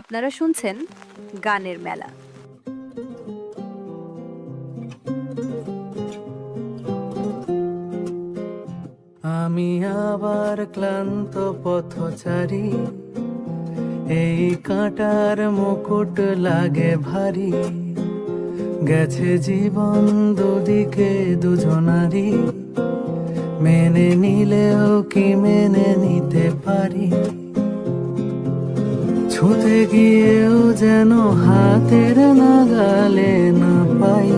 আপনারা শুনছেন গানের মেলা। আমি আবার ক্লান্ত পথচারী, এই কাঁটার মুকুট লাগে ভারী। গেছে জীবন দুদিকে দুজনারই, মেনে নিলেও কি মেনে নিতে পারি? ছুঁতে গিয়েও যেন হাতের নাগালে না পাই।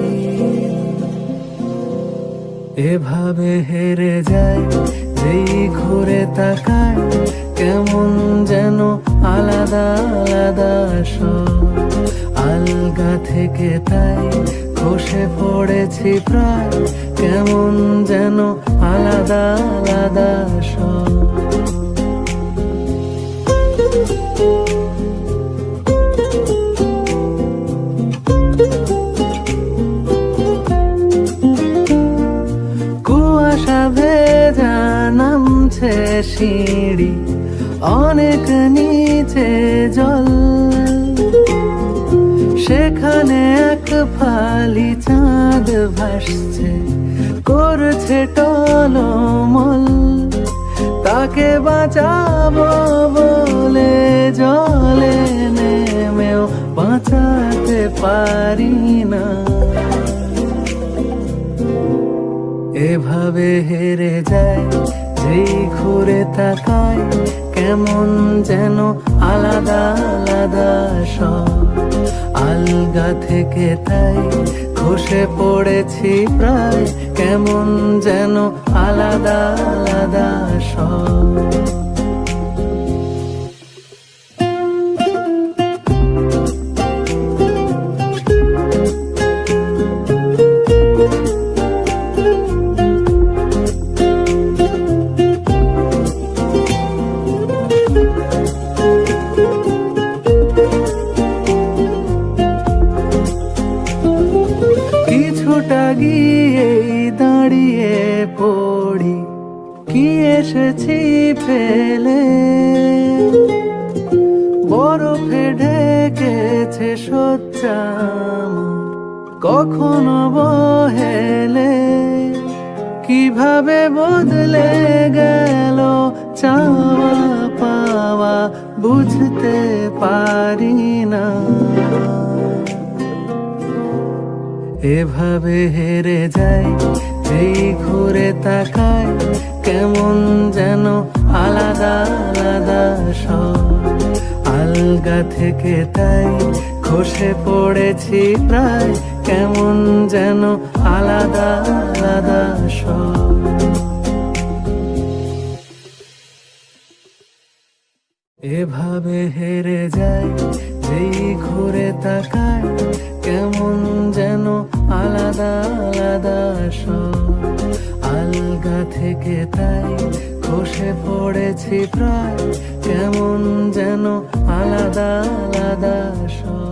এভাবে হেরে যায় যেই ঘুরে তাকায়, কেমন যেন আলাদা আলাদা সব। আলগা থেকে তাই খসে পড়েছি প্রায়, কেমন যেন আলাদা আলাদা সব। কুয়াশা ভেজা নামছে সিঁড়ি, অনেক নিচে জল। সেখানে এক ফালি চাঁদ ভাসছে, করছে টলমল। তাকে বাঁচাবো বলে জলে নেমেও বাঁচাতে পারি না। এভাবে হেরে যায় যেই ঘুরে তাকায়, কেমন যেন আলাদা আলাদা সব। আলগা থেকে তাই খসে পড়েছি প্রায়, কেমন যেন আলাদা আলাদা সব। কিছুটা গিয়ে দাঁড়িয়ে পড়ি, কি এসেছি ফেলে। বরফে ঢেকেছে শয্যা আমার, কখনো বহেলে। কিভাবে বদলে গেল চাওয়া পাওয়া, বুঝতে পারি না। এভাবে হেরে যায় যেই ঘুরে তাকায়, কেমন যেন আলাদা আলাদা সব। আলগা থেকে তাই খসে পড়েছি প্রায়, কেমন যেন আলাদা আলাদা সব। এভাবে হেরে যায় যেই ঘুরে তাকায়, কেমন যেন আলাদা আলাদা সব। আলগা থেকে তাই খসে পড়েছি প্রায়, কেমন যেন আলাদা আলাদা সব।